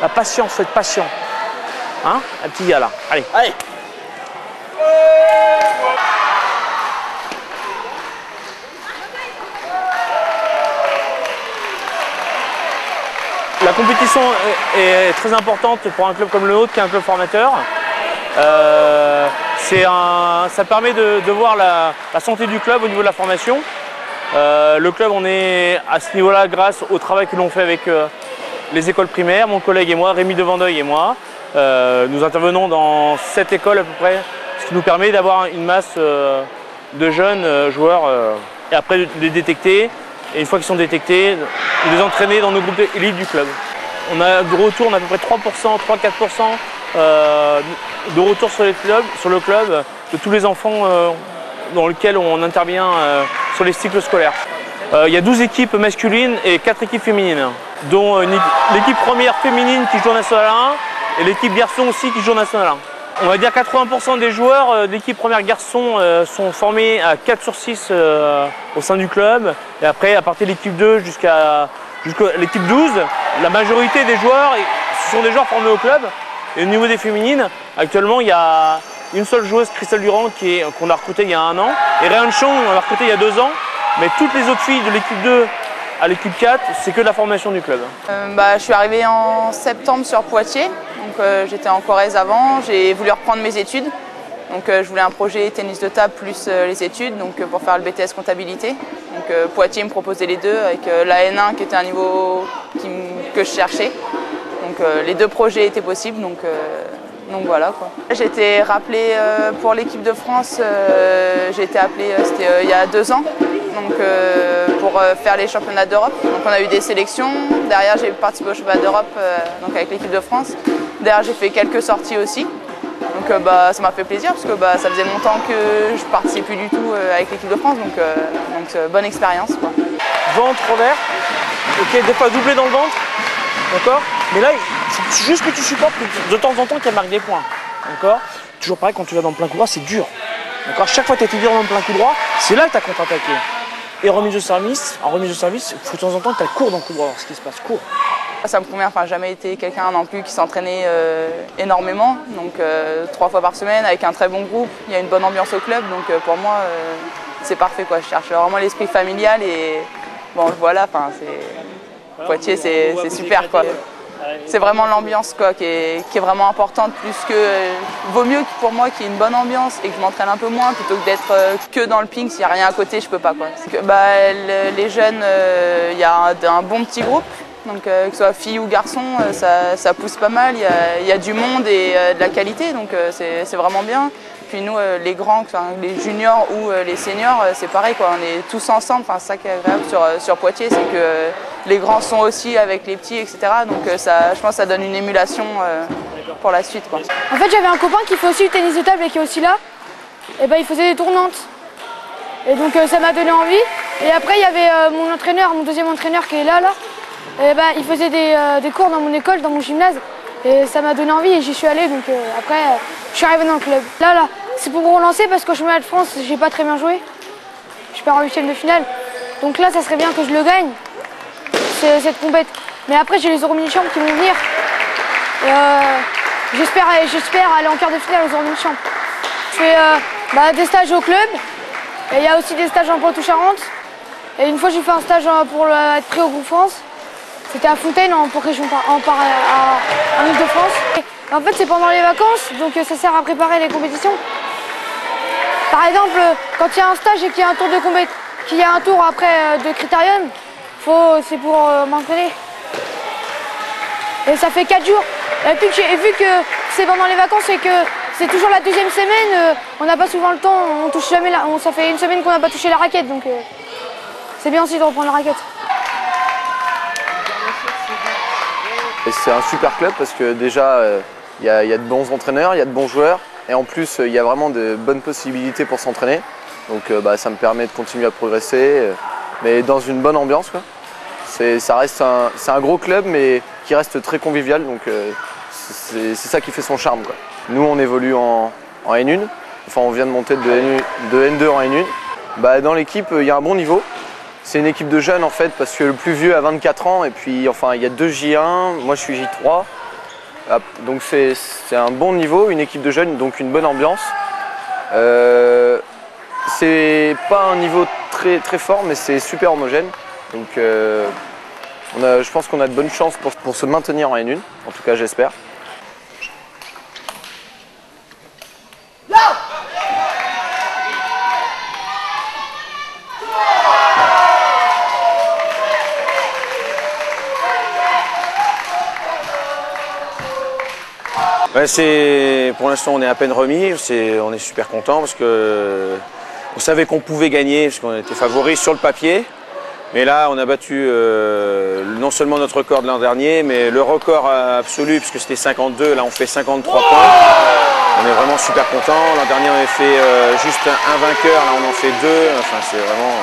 La patience, faut être patient. Hein, un petit gars là. Allez. Allez. La compétition est très importante pour un club comme le nôtre, qui est un club formateur. Ça permet de voir la santé du club au niveau de la formation. Le club, on est à ce niveau-là grâce au travail que l'on fait avec les écoles primaires, mon collègue et moi, Rémi Devandeuil et moi. Nous intervenons dans 7 écoles à peu près, ce qui nous permet d'avoir une masse de jeunes joueurs et après de les détecter. Et une fois qu'ils sont détectés, de les entraîner dans nos groupes élites du club. On a de retour, on a à peu près 3%, 3-4% de retour sur le club de tous les enfants dans lesquels on intervient sur les cycles scolaires. Il y a 12 équipes masculines et 4 équipes féminines, dont l'équipe première féminine qui joue en National 1 et l'équipe garçon aussi qui joue en National 1. On va dire 80% des joueurs de l'équipe première garçon sont formés à 4 sur 6 au sein du club. Et après, à partir de l'équipe 2 jusqu'à l'équipe 12, la majorité des joueurs, ce sont des joueurs formés au club. Et au niveau des féminines, actuellement, il y a une seule joueuse, Christelle Durand, qu'on a recrutée il y a 1 an. Et Réan Chong, on l'a recrutée il y a 2 ans. Mais toutes les autres filles de l'équipe 2 à l'équipe 4, c'est que de la formation du club. Je suis arrivée en septembre sur Poitiers. J'étais en Corrèze avant, j'ai voulu reprendre mes études. Je voulais un projet tennis de table plus les études pour faire le BTS comptabilité. Poitiers me proposait les deux avec la N1 qui était un niveau que je cherchais. Les deux projets étaient possibles, donc voilà quoi. J'ai été rappelée pour l'équipe de France, j'ai été appelée il y a 2 ans pour faire les championnats d'Europe. On a eu des sélections, derrière j'ai participé au championnat d'Europe avec l'équipe de France. Derrière j'ai fait quelques sorties aussi. Ça m'a fait plaisir parce que ça faisait longtemps que je ne participais plus du tout avec l'équipe de France, bonne expérience quoi. Ventre, revers, ok, des fois doublé dans le ventre, d'accord. Mais là, il faut juste que tu supportes de temps en temps qu'elle marque des points, d'accord. Toujours pareil, quand tu vas dans le plein coup droit, c'est dur, d'accord. Chaque fois que tu as été dur dans le plein coup droit, c'est là que tu as contre-attaqué. Et remise de service, en remise de service, il faut de temps en temps que tu cours dans le coup droit, voir ce qui se passe, cours. Ça me convient, j'ai jamais été quelqu'un non plus qui s'entraînait énormément, 3 fois par semaine avec un très bon groupe, il y a une bonne ambiance au club, pour moi c'est parfait quoi. Je cherche vraiment l'esprit familial et bon voilà, Poitiers c'est super quoi. C'est vraiment l'ambiance qui est vraiment importante, plus que vaut mieux pour moi qu'il y ait une bonne ambiance et que je m'entraîne un peu moins plutôt que d'être que dans le ping. S'il n'y a rien à côté, je peux pas quoi. Les jeunes, il y a un bon petit groupe. Que ce soit filles ou garçons, ça pousse pas mal, il y a du monde et de la qualité, c'est vraiment bien. Puis nous, les grands, les juniors ou les seniors, c'est pareil, quoi. On est tous ensemble, c'est ça qui est agréable sur Poitiers, c'est que les grands sont aussi avec les petits, etc. Je pense que ça donne une émulation pour la suite, quoi. En fait, j'avais un copain qui fait aussi du tennis de table et qui est aussi là, et il faisait des tournantes. Et ça m'a donné envie. Et après, il y avait mon deuxième entraîneur qui est là. Il faisait des cours dans mon école, dans mon gymnase, et ça m'a donné envie et j'y suis allée. Après, je suis arrivée dans le club. Là, c'est pour me relancer parce qu'au championnat de France, j'ai pas très bien joué. Je perds en 8e de finale. Donc là, ça serait bien que je le gagne, cette compète. Mais après, j'ai les Euromini-Champs qui vont venir. J'espère aller en quart de finale aux Euromini-Champs. Je fais des stages au club, et il y a aussi des stages en Poitou-Charentes. Et une fois, j'ai fait un stage pour être pris au groupe France. C'était à Fontaine, pour région en Ile-de-France. En fait, c'est pendant les vacances, donc ça sert à préparer les compétitions. Par exemple, quand il y a un stage et qu'il y a un tour qu'il y a un tour après de critérium, c'est pour m'entraîner. Et ça fait 4 jours. Et puis vu que c'est pendant les vacances et que c'est toujours la 2e semaine, on n'a pas souvent le temps, on touche jamais ça fait 1 semaine qu'on n'a pas touché la raquette, donc c'est bien aussi de reprendre la raquette. C'est un super club parce que déjà, il y a de bons entraîneurs, il y a de bons joueurs et en plus, il y a vraiment de bonnes possibilités pour s'entraîner. Donc ça me permet de continuer à progresser, mais dans une bonne ambiance, quoi. C'est un gros club, mais qui reste très convivial, donc c'est ça qui fait son charme, quoi. Nous, on évolue en N1, enfin on vient de monter de N2 en N1. Dans l'équipe, il y a un bon niveau. C'est une équipe de jeunes en fait, parce que le plus vieux a 24 ans et puis il y a 2 J1, moi je suis J3 Donc c'est un bon niveau, une équipe de jeunes, donc une bonne ambiance. C'est pas un niveau très fort, mais c'est super homogène. Donc je pense qu'on a de bonnes chances pour se maintenir en N1, en tout cas j'espère. Ouais, pour l'instant on est à peine remis, on est super content parce que on savait qu'on pouvait gagner parce qu'on était favoris sur le papier. Mais là on a battu non seulement notre record de l'an dernier, mais le record absolu puisque c'était 52, là on fait 53 points. On est vraiment super content. L'an dernier on avait fait juste un vainqueur, là on en fait 2. Enfin c'est vraiment...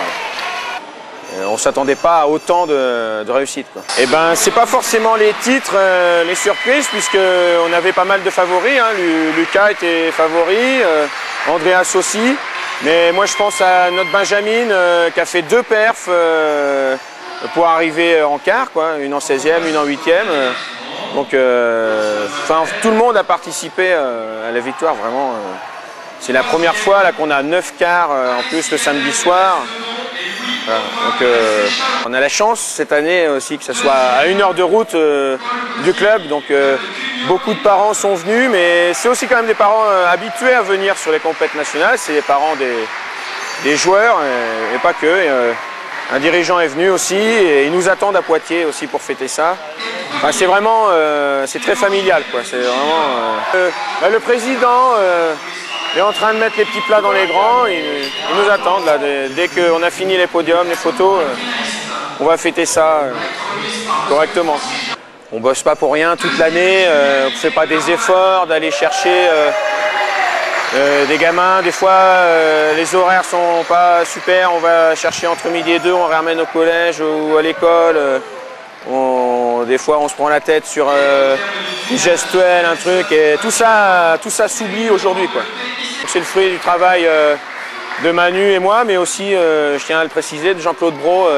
on ne s'attendait pas à autant de réussite, quoi. Et ben, c'est pas forcément les titres, les surprises, puisqu'on avait pas mal de favoris. Hein. Lucas était favori, Andreas aussi. Mais moi, je pense à notre Benjamin qui a fait 2 perfs pour arriver en quart, quoi. Une en 16e, une en 8e. Donc, tout le monde a participé à la victoire, vraiment. C'est la première fois qu'on a 9 quarts en plus le samedi soir. Voilà. Donc on a la chance cette année aussi que ça soit à 1 heure de route du club, donc beaucoup de parents sont venus, mais c'est aussi quand même des parents habitués à venir sur les compétitions nationales, c'est les parents des joueurs et pas que. Un dirigeant est venu aussi et ils nous attendent à Poitiers aussi pour fêter ça. Enfin, c'est vraiment, c'est très familial, quoi. C'est vraiment, le président est en train de mettre les petits plats dans les grands, ils nous attendent là. Dès qu'on a fini les podiums, les photos, on va fêter ça correctement. On ne bosse pas pour rien toute l'année, on ne fait pas des efforts d'aller chercher des gamins. Des fois, les horaires sont pas super, on va chercher entre midi et 2, on les ramène au collège ou à l'école. Des fois, on se prend la tête sur une gestuelle, un truc, et tout ça s'oublie aujourd'hui, quoi. C'est le fruit du travail de Manu et moi, mais aussi, je tiens à le préciser, de Jean-Claude Brault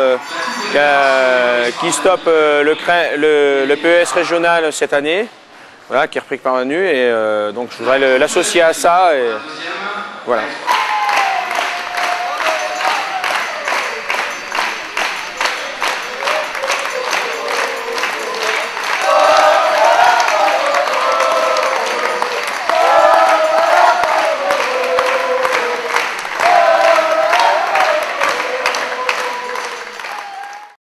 qui stoppe le PES régional cette année, voilà, qui est repris par Manu, et donc je voudrais l'associer à ça, et voilà.